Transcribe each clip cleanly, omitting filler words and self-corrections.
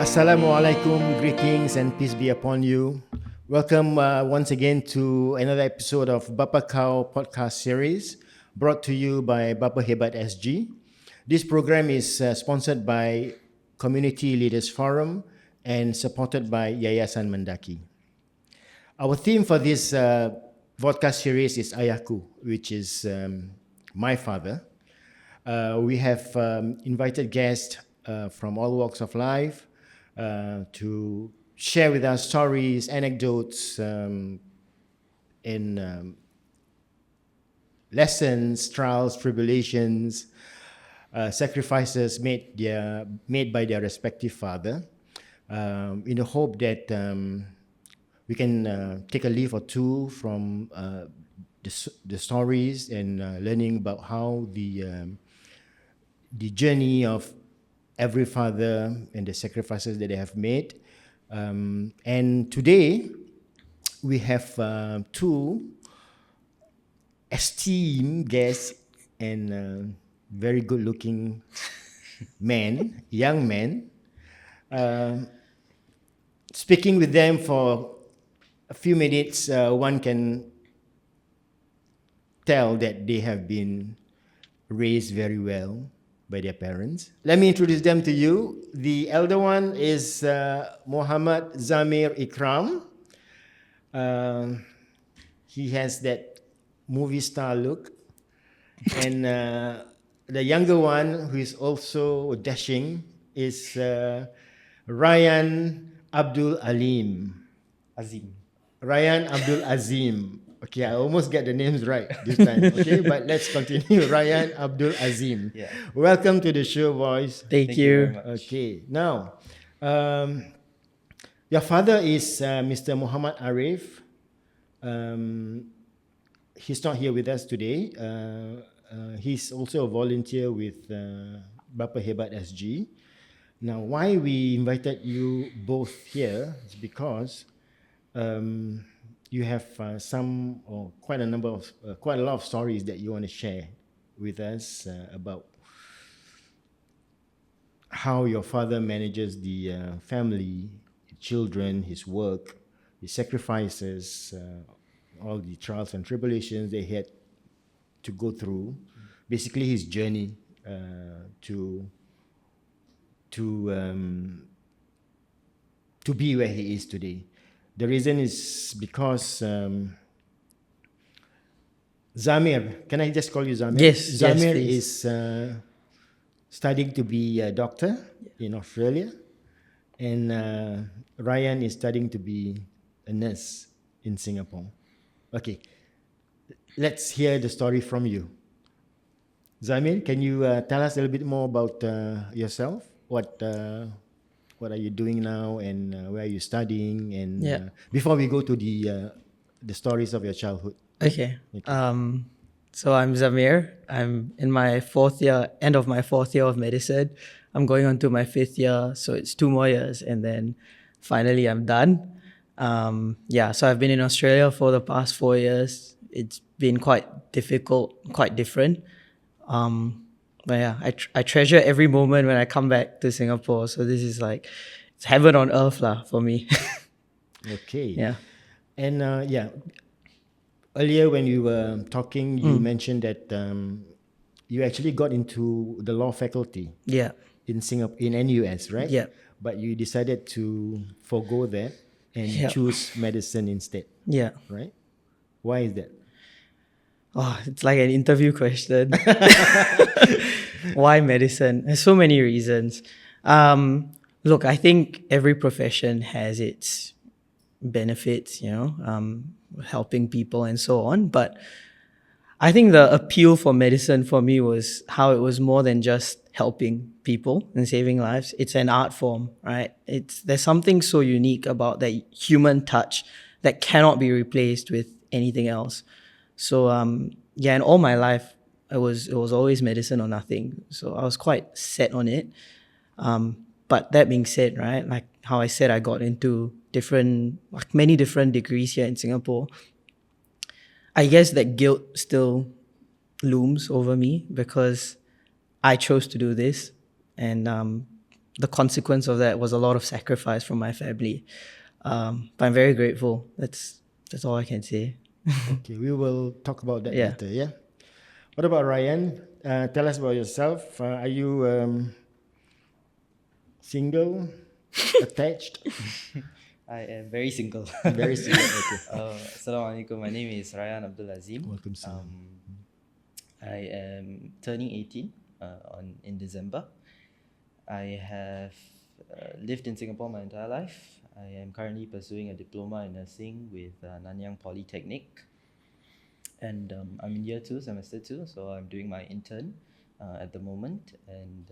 Assalamualaikum, greetings and peace be upon you. Welcome once again to another episode of BapaHebat podcast series brought to you by BapaHebat SG. This program is sponsored by Community Leaders Forum and supported by Yayasan Mendaki. Our theme for this podcast series is Ayahku, which is my father. We have invited guests from all walks of life to share with us stories, anecdotes, and lessons, trials, tribulations, sacrifices made by their respective father, in the hope that we can take a leaf or two from the stories and learning about how the journey of every father and the sacrifices that they have made. And today, we have two esteemed guests and very good-looking men, young men. Speaking with them for a few minutes, one can tell that they have been raised very well by their parents. Let me introduce them to you. The elder one is Muhammad Czarmir Ikram. He has that movie star look. And the younger one, who is also dashing, is Rayyan Abdul Alim. Rayyan Abdul Azim. Okay, I almost get the names right this time. Okay, but let's continue. Rayyan Abdul Azim. Yeah. Welcome to the show, boys. Thank you. Okay, now, your father is Mr. Muhammad Arif. He's not here with us today. He's also a volunteer with BapaHebat SG. Now, why we invited you both here is because you have quite a lot of stories that you want to share with us about how your father manages the family, children, his work, his sacrifices, all the trials and tribulations they had to go through. Basically, his journey to be where he is today. The reason is because Czarmir, can I just call you Czarmir? Yes, Czarmir yes, is studying to be a doctor in Australia, and Rayyan is studying to be a nurse in Singapore. Okay, let's hear the story from you. Czarmir, can you tell us a little bit more about yourself? What are you doing now, and where are you studying? And before we go to the stories of your childhood. Okay. So I'm Czarmir. I'm in my end of my fourth year of medicine. I'm going on to my fifth year, so it's 2 more years, and then finally I'm done. So I've been in Australia for the past 4 years. It's been quite difficult, quite different. But yeah, I treasure every moment when I come back to Singapore. So this is like, it's heaven on earth for me. Okay. Yeah. And earlier when you were talking, you mentioned that you actually got into the law faculty. Yeah. In Singapore, in NUS, right? Yeah. But you decided to forego that and choose medicine instead. Yeah. Right? Why is that? Oh, it's like an interview question. Why medicine? There's so many reasons. Look, I think every profession has its benefits, helping people and so on. But I think the appeal for medicine for me was how it was more than just helping people and saving lives. It's an art form, right? There's something so unique about that human touch that cannot be replaced with anything else. So and all my life it was always medicine or nothing. So I was quite set on it. But that being said, right, like how I said, I got into many different degrees here in Singapore. I guess that guilt still looms over me because I chose to do this, and the consequence of that was a lot of sacrifice from my family. But I'm very grateful. That's all I can say. Okay, we will talk about that Yeah. later. Yeah. What about Ryan? Tell us about yourself. Are you single, attached? I am very single. Very single. Okay. Assalamualaikum. My name is Rayyan Abdul Azim. Welcome, salam. I am turning 18 in December. I have lived in Singapore my entire life. I am currently pursuing a diploma in nursing with Nanyang Polytechnic. And I'm in year 2, semester 2, so I'm doing my intern at the moment. And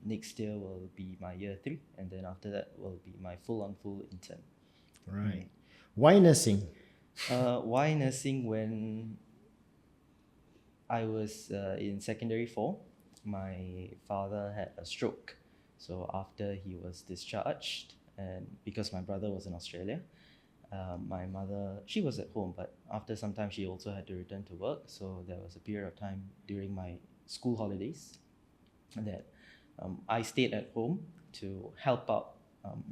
next year will be my year 3, and then after that will be my full intern. Right. Why nursing? Why nursing? When I was in secondary 4, my father had a stroke. So after he was discharged, and because my brother was in Australia, my mother, she was at home, but after some time she also had to return to work. So there was a period of time during my school holidays that I stayed at home to help out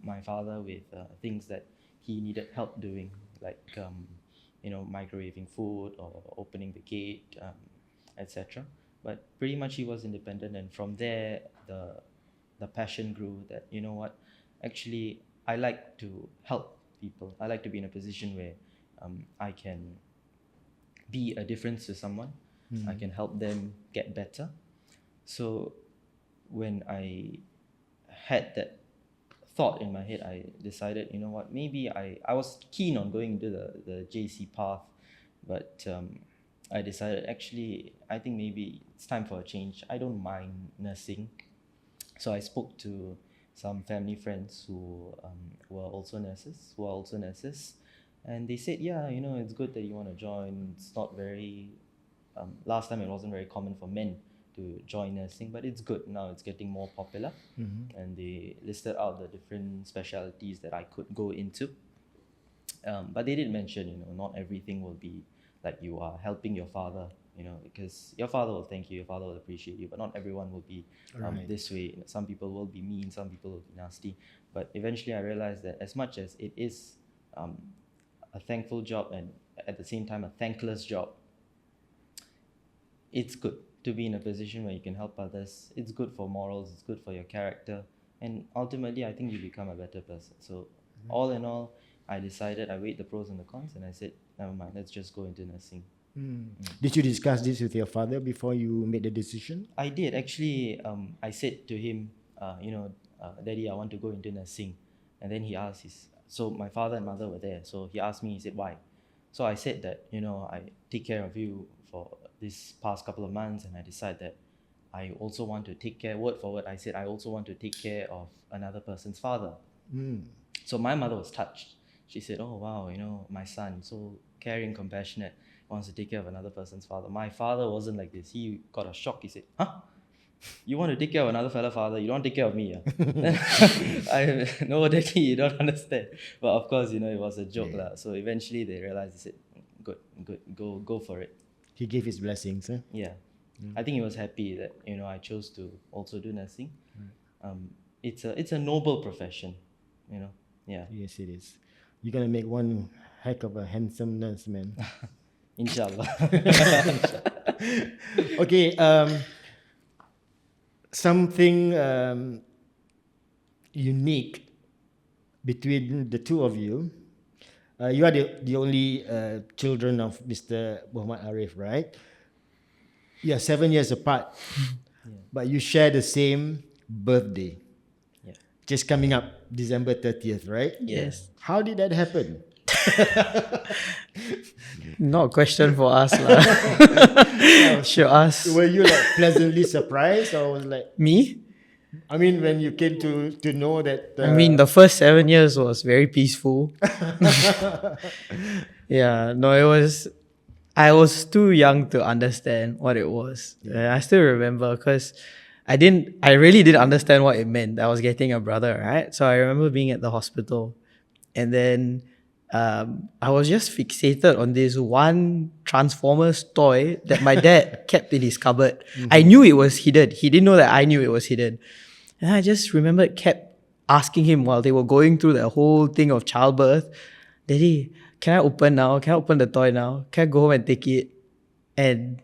my father with things that he needed help doing, like microwaving food or opening the gate, etc. But pretty much he was independent, and from there the passion grew that, you know what, actually I like to help people. I like to be in a position where I can be a difference to someone. I can help them get better. So when I had that thought in my head, I decided, you know what, maybe I was keen on going into the JC path, but I decided, actually, I think maybe it's time for a change. I don't mind nursing. So I spoke to some family friends who are also nurses, and they said, yeah, it's good that you want to join. It's not very, last time it wasn't very common for men to join nursing, but it's good now. It's getting more popular, and they listed out the different specialties that I could go into. But they did mention, not everything will be like you are helping your father, because your father will thank you, your father will appreciate you, but not everyone will be this way. Some people will be mean, some people will be nasty. But eventually I realized that as much as it is a thankful job and at the same time a thankless job, it's good to be in a position where you can help others. It's good for morals, it's good for your character, and ultimately I think you become a better person. So all in all, I decided, I weighed the pros and the cons, and I said, never mind, let's just go into nursing. Did you discuss this with your father before you made the decision? I did actually. I said to him, Daddy, I want to go into nursing. And then he asked so my father and mother were there, so he asked me, he said, why? So I said that, I take care of you for this past couple of months, and I decided that I also want to take care, word for word, I said, I also want to take care of another person's father. So my mother was touched. She said, oh wow, my son, so caring, compassionate, wants to take care of another person's father. My father wasn't like this. He got a shock. He said, huh? You want to take care of another fella father? You don't take care of me, yeah? No, Daddy, you don't understand. But of course, it was a joke. Yeah. So eventually they realized, he said, good, go for it. He gave his blessings, huh? Yeah. I think he was happy that, I chose to also do nursing. It's a noble profession, Yeah. Yes, it is. You're going to make one heck of a handsome nurse, man. Inshallah. Okay, something unique between the two of you. You are the only children of Mr. Muhammad Arif, right? You are 7 years apart, but you share the same birthday. Yeah. Just coming up December 30th, right? Yes. How did that happen? Not a question for us, lah. Should ask Were you like pleasantly surprised, or was like, me. I mean, when you came to know that? I mean, the first 7 years was very peaceful. Yeah, no, I was too young to understand what it was. I still remember because I really didn't understand what it meant. I was getting a brother, right? So I remember being at the hospital, and then I was just fixated on this one Transformers toy that my dad kept in his cupboard. I knew it was hidden. He didn't know that I knew it was hidden. And I just remembered kept asking him while they were going through the whole thing of childbirth, Daddy, can I open now? Can I open the toy now? Can I go home and take it? And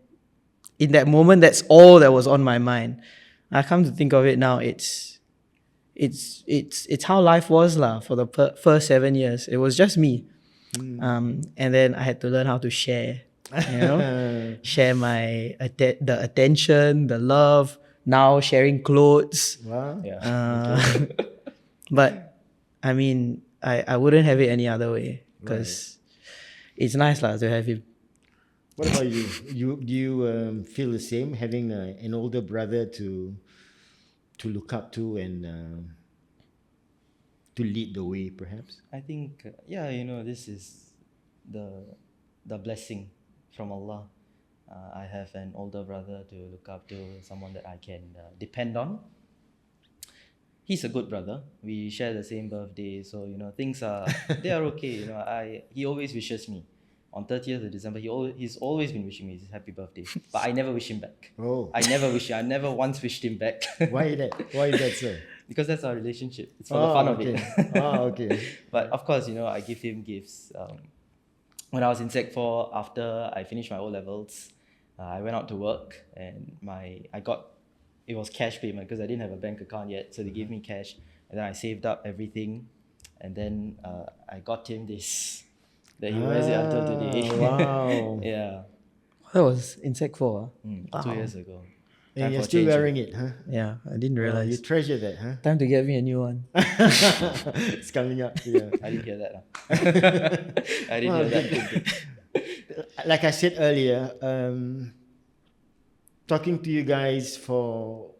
in that moment, that's all that was on my mind. I come to think of it now, it's how life was for the first 7 years. It was just me. And then I had to learn how to share, share my the attention, the love. Now sharing clothes. Wow. Yeah. But I mean, I wouldn't have it any other way because it's nice to have him. What about you? Do you feel the same, having an older brother to look up to and to lead the way, perhaps? I think, this is the blessing from Allah. I have an older brother to look up to, someone that I can depend on. He's a good brother. We share the same birthday, so things they are okay. He always wishes me on 30th of December. He's always been wishing me his happy birthday, but I never wish him back. Oh, I never once wished him back. why that? Why is that, sir? Because that's our relationship. It's for the fun of it. Okay. But of course, I give him gifts. When I was in Sec 4, after I finished my O-levels, I went out to work and it was cash payment because I didn't have a bank account yet. So they gave me cash and then I saved up everything. And then I got him this, that he wears it until today. Wow. Yeah. That was in Sec 4. 2 years ago. And Time you're for still change. wearing it, huh? Yeah, I didn't You realize. treasure that, huh? Time to get me a new one. It's coming up. Yeah. I didn't hear that. I didn't Well, hear good, that. good, good. Like I said earlier, talking to you guys for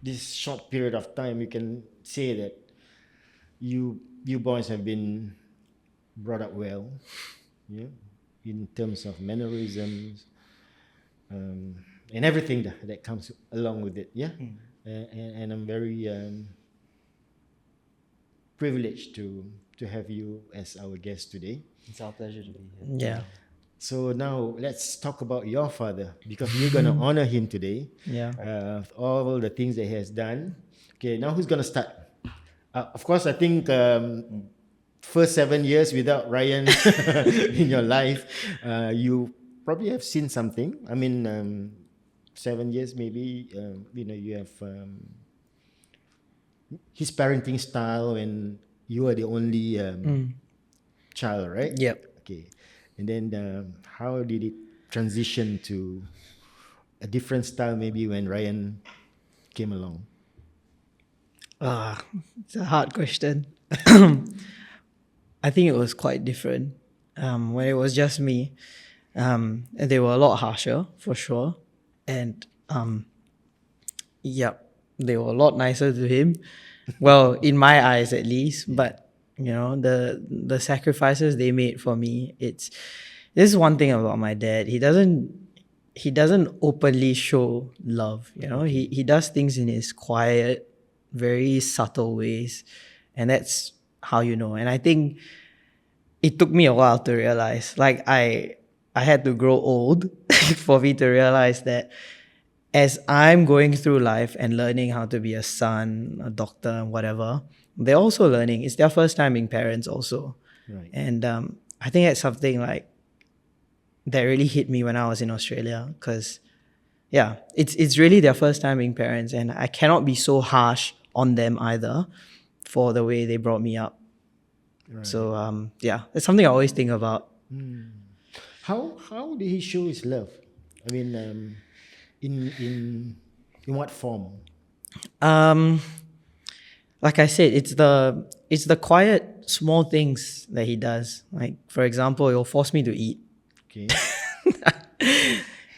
this short period of time, you can say that you boys have been brought up well, in terms of mannerisms, and everything that comes along with it, and I'm very privileged to have you as our guest today. It's our pleasure to be here. Yeah. So now let's talk about your father, because we're gonna honor him today. Yeah. All the things that he has done. Okay, now who's gonna start? Of course, I think first 7 years without Rayyan in your life, you probably have seen something. I mean, 7 years maybe. You have his parenting style when you are the only child, right? Yep. Okay, and then how did it transition to a different style maybe when Rayyan came along? It's a hard question. I think it was quite different. When it was just me, they were a lot harsher for sure. And they were a lot nicer to him. Well, in my eyes at least. But the sacrifices they made for me, this is one thing about my dad. He doesn't openly show love. He does things in his quiet, very subtle ways, and that's how you know. And I think it took me a while to realize. I had to grow old for me to realize that as I'm going through life and learning how to be a son, a doctor, whatever, they're also learning. It's their first time being parents also. Right. And I think that's something that really hit me when I was in Australia, because it's really their first time being parents, and I cannot be so harsh on them either for the way they brought me up. Right. So that's something I always think about. How did he show his love? I mean, in what form? Like I said, it's the quiet small things that he does. Like, for example, he'll force me to eat. Okay.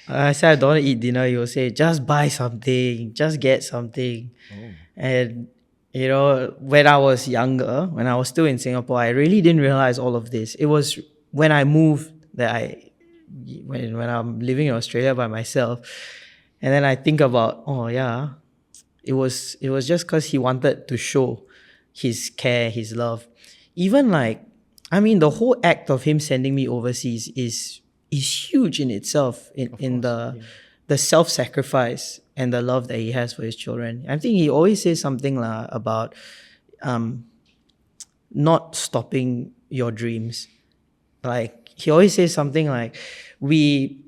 I said I don't want to eat dinner. He'll say, just buy something, just get something. Oh. And when I was younger, when I was still in Singapore, I really didn't realize all of this. It was when I moved that when I'm living in Australia by myself, and then I think about, it was just because he wanted to show his care, his love. Even the whole act of him sending me overseas is huge in itself in the the self-sacrifice and the love that he has for his children. I think he always says something about not stopping your dreams. Like he always says something like, we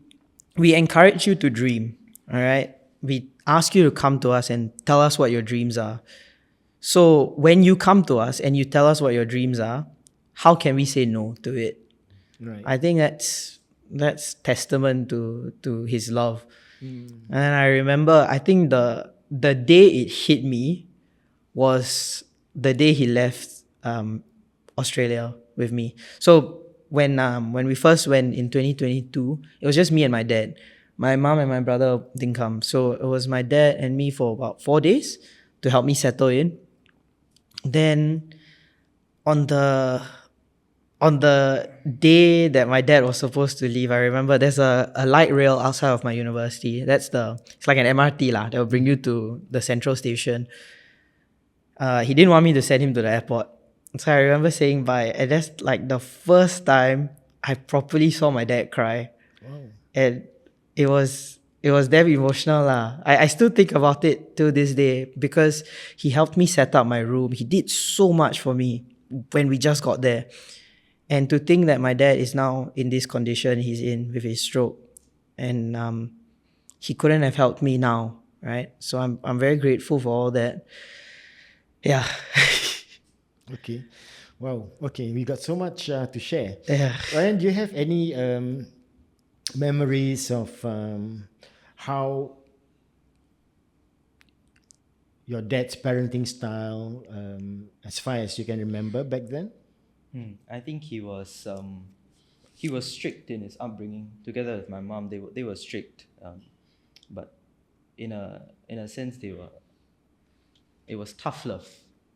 encourage you to dream, all right? We ask you to come to us and tell us what your dreams are. So when you come to us and you tell us what your dreams are, how can we say no to it? Right. I think that's testament to his love. And I remember, I think the day it hit me was the day he left Australia with me. So when we first went in 2022, it was just me and my dad. My mom and my brother didn't come. So it was my dad and me for about 4 days to help me settle in. Then on the day that my dad was supposed to leave, I remember there's a light rail outside of my university. It's like an MRT that will bring you to the central station. He didn't want me to send him to the airport. So I remember saying bye. And that's like the first time I properly saw my dad cry. Wow. And it was damn emotional lah. I still think about it till this day because he helped me set up my room. He did so much for me when we just got there. And to think that my dad is now in this condition he's in with his stroke, and he couldn't have helped me now, right? So I'm very grateful for all that. Yeah. Okay. Wow. Okay, we got so much to share. Yeah. Ryan, do you have any memories of how your dad's parenting style, as far as you can remember back then? I think he was strict in his upbringing. Together with my mom, they were strict, but in a sense it was tough love.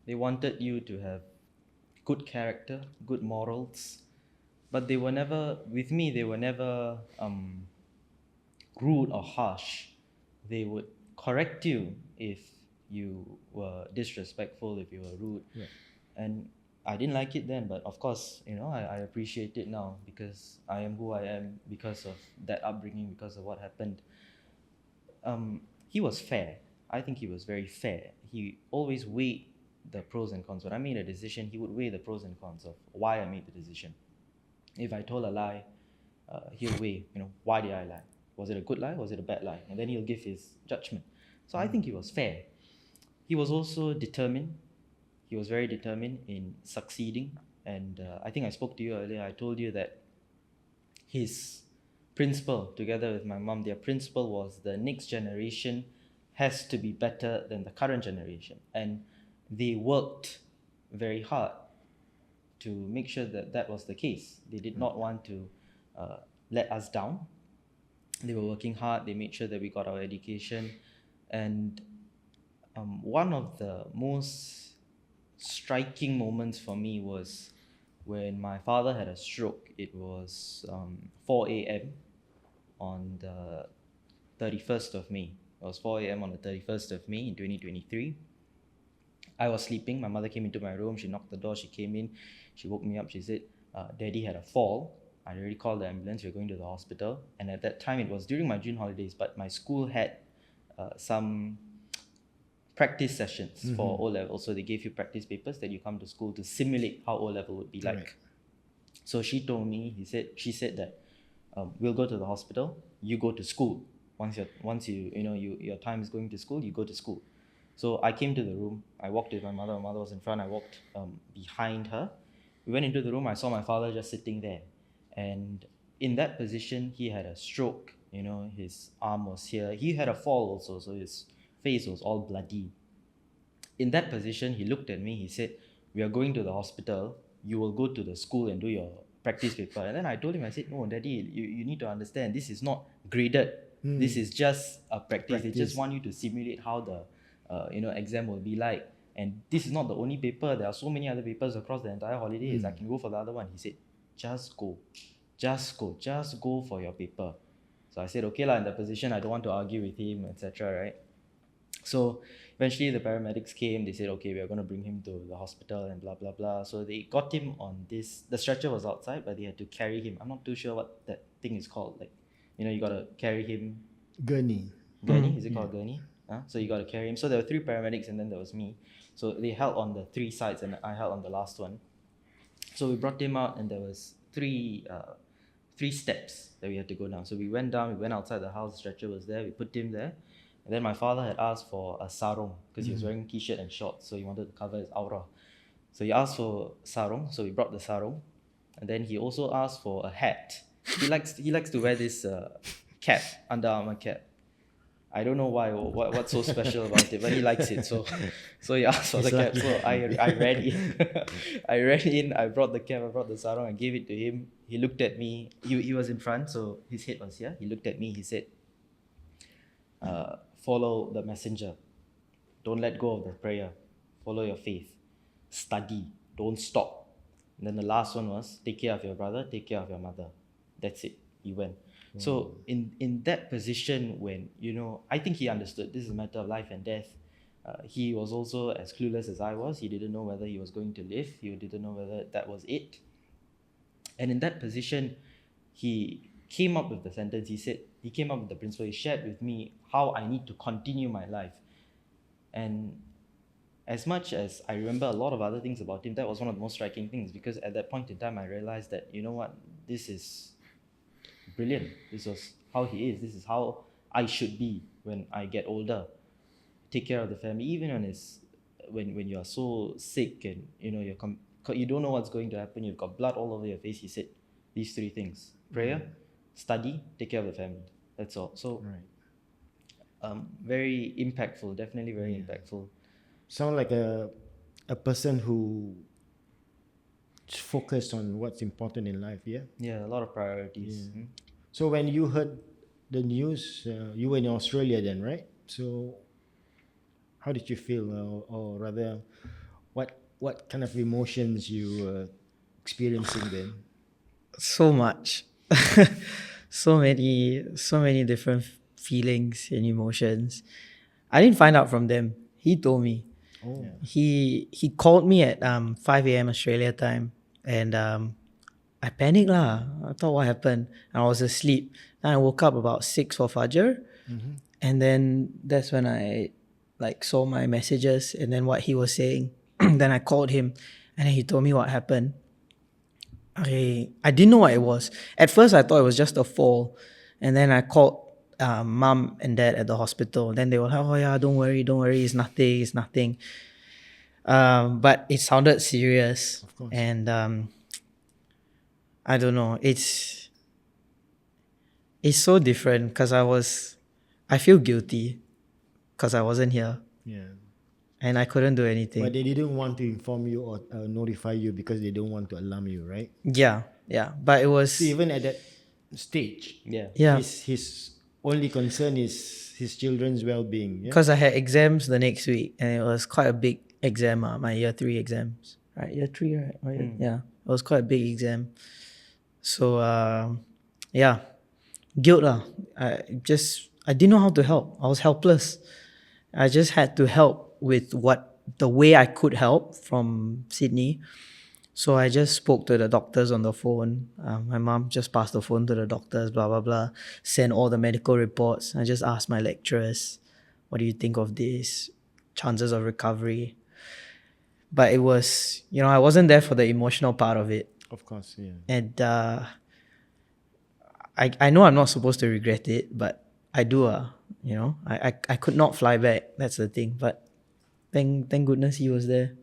They wanted you to have good character, good morals, but they were never rude or harsh. They would correct you if you were disrespectful, if you were rude. Yeah. And I didn't like it then, but of course, I appreciate it now because I am who I am because of that upbringing, because of what happened. He was fair. I think he was very fair. He always weighed the pros and cons. When I made a decision, he would weigh the pros and cons of why I made the decision. If I told a lie, he'll weigh, why did I lie? Was it a good lie? Was it a bad lie? And then he'll give his judgment. So I think he was fair. He was also determined. He was very determined in succeeding. And I think I spoke to you earlier. I told you that his principle, together with my mom, their principle was the next generation has to be better than the current generation. And they worked very hard to make sure that that was the case. They did not want to let us down. They were working hard. They made sure that we got our education. And one of the most striking moments for me was when my father had a stroke. It was 4 a.m. on the 31st of May. It was 4 a.m. on the 31st of May in 2023. I was sleeping. My mother came into my room. She knocked the door. She came in. She woke me up. She said, Daddy had a fall. I already called the ambulance. We're going to the hospital. And at that time, it was during my June holidays, but my school had some practice sessions for O-level. So they gave you practice papers that you come to school to simulate how O-level would be like. Right. So she told me, she said that we'll go to the hospital. You go to school. Once your time is going to school, you go to school. So I came to the room. I walked with my mother. My mother was in front. I walked behind her. We went into the room. I saw my father just sitting there. And in that position, he had a stroke. His arm was here. He had a fall also, so his face was all bloody. In that position, he looked at me. He said, we are going to the hospital. You will go to the school and do your practice paper. And then I told him, I said, no, Daddy, you need to understand, this is not graded. This is just a practice. They just want you to simulate how the exam will be like. And this is not the only paper. There are so many other papers across the entire holidays. I can go for the other one. He said, just go for your paper. So I said, okay lah, in that position, I don't want to argue with him, etc. Right? So eventually the paramedics came. They said, okay, we are going to bring him to the hospital and blah, blah, blah. So they got him on this. The stretcher was outside, but they had to carry him. I'm not too sure what that thing is called. You got to carry him Gurney. Gurney, is it called gurney? So you got to carry him. So there were 3 paramedics and then there was me. So they held on the 3 sides and I held on the last one. So we brought him out and there was three steps that we had to go down. So we went down, we went outside the house, the stretcher was there, we put him there. And then my father had asked for a sarong because he was wearing t-shirt and shorts, so he wanted to cover his aura. So he asked for sarong, so we brought the sarong. And then he also asked for a hat. He likes to wear this cap, Under Armour cap. I don't know why, what's so special about it, but he likes it. So he asked for the cap. So I ran in. I ran in, I brought the cap, I brought the sarong, I gave it to him. He looked at me. He was in front, so his head was here. He looked at me, he said, follow the messenger. Don't let go of the prayer. Follow your faith. Study. Don't stop. And then the last one was, take care of your brother, take care of your mother. That's it. He went. So in that position when, I think he understood this is a matter of life and death. He was also as clueless as I was. He didn't know whether he was going to live. He didn't know whether that was it. And in that position, he came up with the sentence. He came up with the principle. He shared with me how I need to continue my life. And as much as I remember a lot of other things about him, that was one of the most striking things, because at that point in time, I realized that, you know what, this is brilliant. This was how he is. This is how I should be when I get older. Take care of the family, even when you are so sick and you don't know what's going to happen. You've got blood all over your face. He said these 3 things: prayer, study, take care of the family. That's all. So, very impactful. Definitely very impactful. Sound like a person who focused on what's important in life. Yeah. Yeah, a lot of priorities. Yeah. So when you heard the news, you were in Australia then, right? So how did you feel, or rather, what kind of emotions you were experiencing then? So much. So many different feelings and emotions. I didn't find out from them. He told me. Oh. Yeah. He called me at 5 a.m. Australia time, and I panicked lah. I thought what happened. And I was asleep. Then I woke up about 6 for Fajr, and then that's when I saw my messages and then what he was saying. Then I called him, and then he told me what happened. I didn't know what it was. At first, I thought it was just a fall, and then I called mom and dad at the hospital. Then they were like, "Oh yeah, don't worry, it's nothing." But it sounded serious, Of course. and I don't know. It's so different because I feel guilty because I wasn't here Yeah. and I couldn't do anything. But they didn't want to inform you or notify you because they don't want to alarm you, right? Yeah. But it was So even at that stage, Yeah. his only concern is his children's well-being. Yeah. because I had exams the next week, and it was quite a big exam. My year 3 exams, right? Year 3, right? Yeah, it was quite a big exam. So guilt lah. I didn't know how to help. I was helpless. I just had to help with the way I could help from Sydney. So I just spoke to the doctors on the phone. My mom just passed the phone to the doctors, blah, blah, blah. Sent all the medical reports. I just asked my lecturers, what do you think of this? Chances of recovery. But it was, I wasn't there for the emotional part of it. Of course, yeah. And I know I'm not supposed to regret it, but I do. I could not fly back. That's the thing. But thank goodness he was there.